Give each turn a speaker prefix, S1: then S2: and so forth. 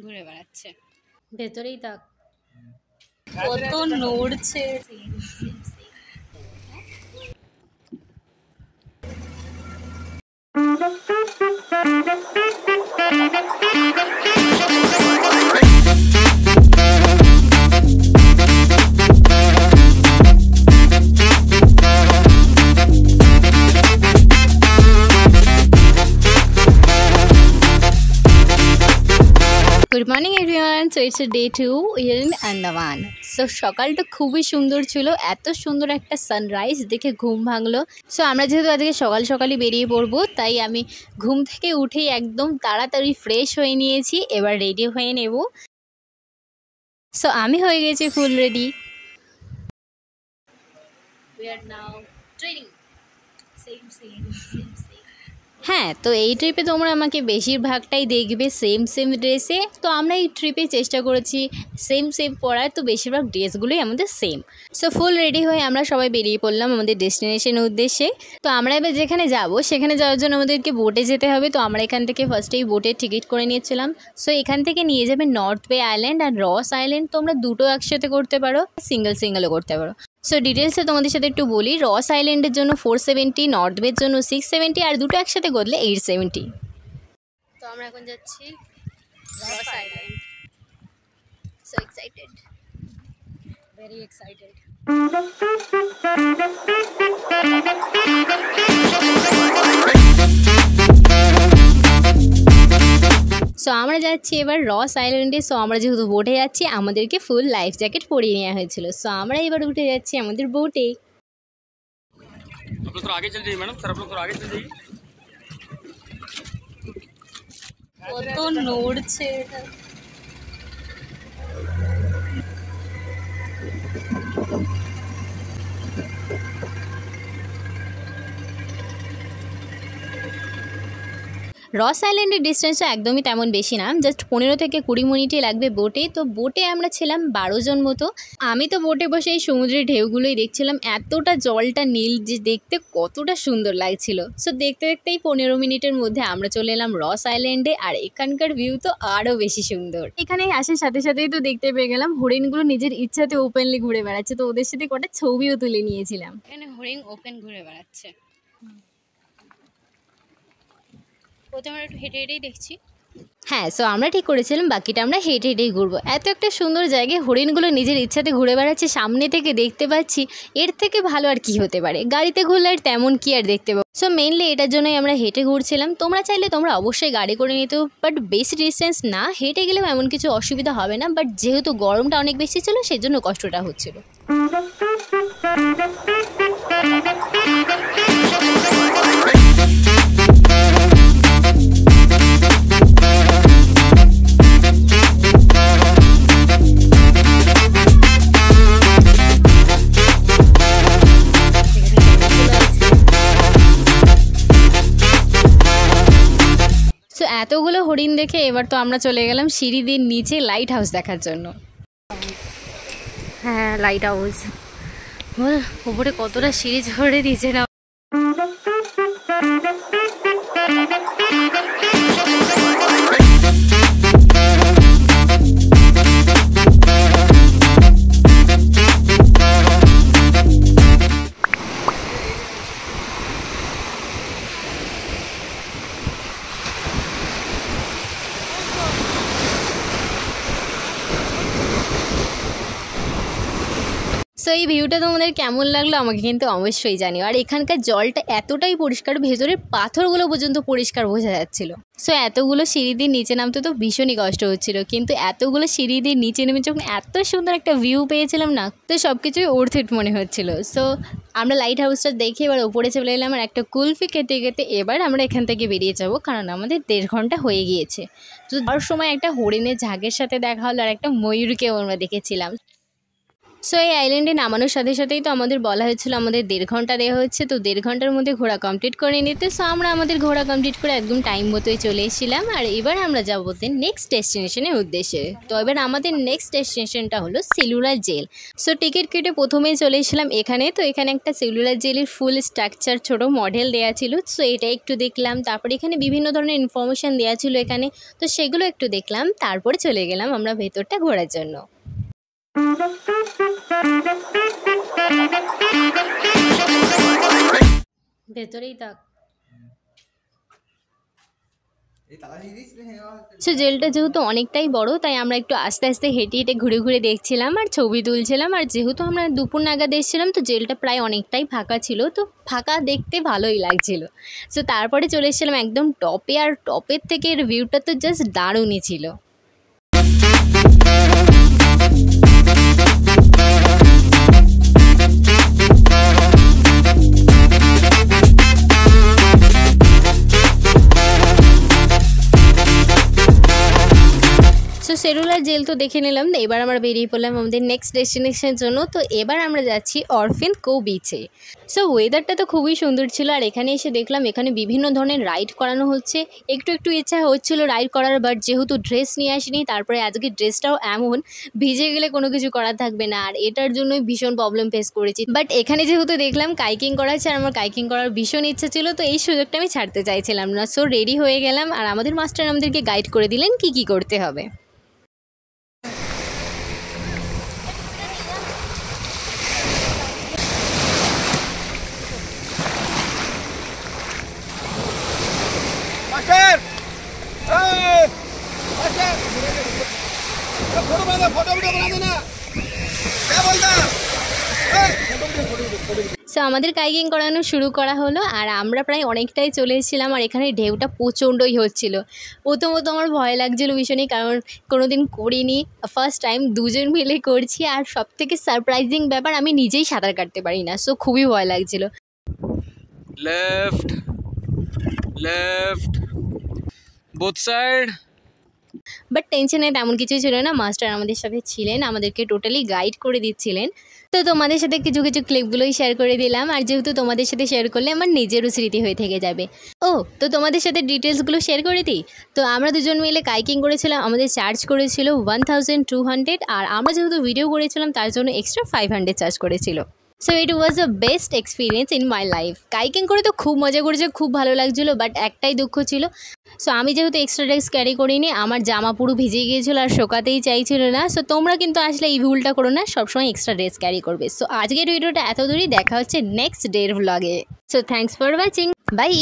S1: ঘুরে বেড়াচ্ছে।
S2: ভেতরেই তাক
S1: কত নড়ছে। Good morning everyone. So it's day 2 in Andaman. So সকালটা খুবই সুন্দর ছিল, এত সুন্দর একটা সানরাইজ দেখে ঘুম ভাঙলো। সো আমরা যেহেতু আজকে সকাল সকালই বেরিয়ে পড়বো, তাই আমি ঘুম থেকে উঠেই একদম তাড়াতাড়ি ফ্রেশ হয়ে নিয়েছি। এবার রেডি হয়ে নেব। সো আমি হয়ে গেছি full ready. We are now training. Same. হ্যাঁ, তো এই ট্রিপে তোমরা আমাকে বেশিরভাগটাই দেখবে সেম ড্রেসে। তো আমরা এই ট্রিপে চেষ্টা করেছি সেম পরার, তো বেশিরভাগ ড্রেসগুলোই আমাদের সেম। সো ফুল রেডি হয়ে আমরা সবাই বেরিয়ে পড়লাম আমাদের ডেস্টিনেশনের উদ্দেশ্যে। তো আমরা এবার যেখানে যাব সেখানে যাওয়ার জন্য আমাদেরকে বোটে যেতে হবে। তো আমরা এখান থেকে ফার্স্টেই বোটের টিকিট করে নিয়েছিলাম। সো এখান থেকে নিয়ে যাবে নর্থ বে আইল্যান্ড আর রস আইল্যান্ড। তোমরা দুটো একসাথে করতে পারো, সিঙ্গেলও করতে পারো। সো ডিটেলসে তোমাদের সাথে একটু বলি। রস আইল্যান্ডের জন্য 470, নর্থ বের জন্য 670, আর দুটো একসাথে করলে 870। তো আমরা এখন যাচ্ছি রস island. So excited, very excited. So আমরা যাচ্ছি এবার রস আইল্যান্ডে। সো আমরা যেহেতু বোটে যাচ্ছি, আমাদেরকে ফুল লাইফ জ্যাকেট পরিয়ে নেওয়া হয়েছিল। সো আমরা এবার উঠে যাচ্ছি আমাদের বোটে। কত নড়ছে এটা। রস আইল্যান্ডের ডিস্টেন্সটা একদমই তেমন বেশি না, জাস্ট 15 থেকে 20 মিনিটই লাগবে বোটে। তো বোটে আমরা ছিলাম 12 জন মতো। আমি তো বোটে বসে এই সমুদ্রের ঢেউগুলোই দেখছিলাম। এতটা জলটা নীল যে দেখতে কতটা সুন্দর লাগছিল। সো দেখতেই 15 মিনিটের মধ্যে আমরা চলে এলাম রস আইল্যান্ডে। আর এখানকার ভিউ তো আরও বেশি সুন্দর। এখানে আসার সাথেই তো দেখতে পেয়ে গেলাম হরিণগুলো নিজের ইচ্ছাতে ওপেনলি ঘুরে বেড়াচ্ছে। তো ওদের সাথে কটা ছবিও তুলে নিয়েছিলাম। এখানে হরিণ ওপেন ঘুরে বেড়াচ্ছে। প্রথমে আমরা একটু হেঁটেই দেখছি। হ্যাঁ, সো আমরা ঠিক করেছিলাম বাকিটা আমরা হেঁটেই ঘুরবো। এত একটা সুন্দর জায়গায় হরিণগুলো নিজের ইচ্ছাতে ঘুরে বেড়াচ্ছে, সামনে থেকে দেখতে পাচ্ছি। এর থেকে ভালো আর কি হতে পারে? গাড়িতে ঘুরলে আর তেমন কি আর দেখতে পাবো। সো মেনলি এটার জন্যই আমরা হেঁটে ঘুরছিলাম। তোমরা চাইলে তোমরা অবশ্যই গাড়ি করে নিতেও, বাট বেশি ডিস্টেন্স না, হেঁটে গেলেও এমন কিছু অসুবিধা হবে না। বাট যেহেতু গরমটা অনেক বেশি ছিল, সেজন্য কষ্টটা হচ্ছিল। এতগুলো হরিণ দেখে এবার তো আমরা চলে গেলাম সিঁড়ি দিয়ে নিচে লাইট হাউস দেখার জন্য। হ্যাঁ, লাইট হাউস বল, উপরে কতটা সিঁড়ি ঝরে দিয়েছে না। সো এই ভিউটা তোমাদের কেমন লাগলো আমাকে কিন্তু অবশ্যই জানিও। আর এখানকার জলটা এতটাই পরিষ্কার, ভেতরের পাথরগুলো পর্যন্ত পরিষ্কার বোঝা যাচ্ছিল। সো এতগুলো সিঁড়ি দিয়ে নিচে নামতে তো ভীষণই কষ্ট হচ্ছিল, কিন্তু এতগুলো সিঁড়ি দিয়ে নিচে নেমে যখন এত সুন্দর একটা ভিউ পেয়েছিলাম না, তো সব কিছুই ওর্থ ইট মনে হচ্ছিল। সো আমরা লাইট হাউসটা দেখে এবার ওপরে চলে এলাম। আর একটা কুলফি খেতে এবার আমরা এখান থেকে বেরিয়ে যাব, কারণ আমাদের 1.5 ঘন্টা হয়ে গিয়েছে। তো তার সময় একটা হরিণের ঝাঁকের সাথে দেখা হলো, আর একটা ময়ূরকেও আমরা দেখেছিলাম। সো এই আইল্যান্ডে নামানোর সাথে সাথেই তো আমাদের বলা হয়েছিল আমাদের 1.5 ঘন্টা দেওয়া হচ্ছে, তো 1.5 ঘন্টার মধ্যে ঘোরা কমপ্লিট করে নিতে। সো আমরা আমাদের ঘোরা কমপ্লিট করে একদম টাইম মতোই চলে এসেছিলাম। আর এবার আমরা যাবো নেক্সট ডেস্টিনেশনের উদ্দেশ্যে। তো এবার আমাদের নেক্সট ডেস্টিনেশনটা হলো সেলুলার জেল। সো টিকিট কেটে প্রথমেই চলে এসেছিলাম এখানে। তো এখানে একটা সেলুলার জেলের ফুল স্ট্রাকচার ছোটো মডেল দেওয়া ছিল, সো এটা একটু দেখলাম। তারপরে এখানে বিভিন্ন ধরনের ইনফরমেশান দেওয়া ছিল এখানে, তো সেগুলো একটু দেখলাম। তারপরে চলে গেলাম আমরা ভেতরটা ঘোরার জন্য। ভেতরেই থাক। সো জেলটা যেহেতু অনেকটাই বড়, তাই আমরা একটু আস্তে আস্তে হেঁটে হেঁটে ঘুরে ঘুরে দেখছিলাম আর ছবি তুলছিলাম। আর যেহেতু আমরা দুপুর নাগাদ এসেছিলাম, তো জেলটা প্রায় অনেকটাই ফাঁকা ছিল, তো ফাঁকা দেখতে ভালোই লাগছিল। সো তারপরে চলে এসেছিলাম একদম টপে, আর টপের থেকে এর ভিউটা তো জাস্ট দারুণই ছিল। সো সেলুলার জেল তো দেখে নিলাম। এবার আমরা বেরিয়ে পড়লাম আমাদের নেক্সট ডেস্টিনেশনের জন্য। তো এবার আমরা যাচ্ছি অরফিন কো বিচে। সো ওয়েদারটা তো খুবই সুন্দর ছিল, আর এখানে এসে দেখলাম এখানে বিভিন্ন ধরনের রাইড করানো হচ্ছে। একটু একটু ইচ্ছা হচ্ছিলো রাইড করার, বাট যেহেতু ড্রেস নিয়ে আসিনি, তারপরে আজকে ড্রেসটাও এমন ভিজে গেলে কোনো কিছু করার থাকবে না, আর এটার জন্যই ভীষণ প্রবলেম ফেস করেছি। বাট এখানে যেহেতু দেখলাম কাইকিং করাচ্ছে, আর আমার কাইকিং করার ভীষণ ইচ্ছা ছিল, তো এই সুযোগটা আমি ছাড়তে চাইছিলাম না। সো রেডি হয়ে গেলাম, আর আমাদের মাস্টার আমাদেরকে গাইড করে দিলেন কি কি করতে হবে। সো আমাদের কাইকিং করানো শুরু করা হলো, আর আমরা প্রায় অনেকটাই চলে এসেছিলাম। আর এখানে ঢেউটা প্রচণ্ডই হচ্ছিল। প্রথমত আমার ভয় লাগছিলো ভীষণই, কারণ কোনোদিন করিনি, ফার্স্ট টাইম দুজন মিলে করছি। আর সবথেকে সারপ্রাইজিং ব্যাপার, আমি নিজেই সাঁতার কাটতে পারি না, সো খুবই ভয় লাগছিলো।
S2: Left left both side.
S1: But টেনশনে তেমন কিছুই ছিল না, মাস্টার আমাদের সাথে ছিলেন, আমাদেরকে টোটালি গাইড করে দিচ্ছিলেন। তো তোমাদের সাথে কিছু কিছু ক্লিপগুলোই শেয়ার করে দিলাম, আর যেহেতু তোমাদের সাথে শেয়ার করলে আমার নিজেরও স্মৃতি হয়ে থেকে যাবে। ও তো তোমাদের সাথে ডিটেলসগুলো শেয়ার করে দিই। তো আমরা দুজন মিলে কাইকিং করেছিলাম, আমাদের চার্জ করেছিল 1200, আর আমরা যেহেতু ভিডিও করেছিলাম তার জন্য এক্সট্রা 500 চার্জ করেছিল। So it was the best experience in my life. Kayaking করে তো খুব মজা করেছে, খুব ভালো লাগছিলো, বাট একটাই দুঃখ ছিল। সো আমি যেহেতু এক্সট্রা ড্রেস ক্যারি করিনি, আমার জামা পুরো ভিজে গিয়েছিলো আর শোকাতেই চাইছিল না। সো তোমরা কিন্তু আসলে এই ভুলটা করো না, সবসময় এক্সট্রা ড্রেস ক্যারি করবে। সো আজকের ভিডিওটা এত দূরই, দেখা হচ্ছে নেক্সট ডের ভ্লগে। So thanks for watching, by.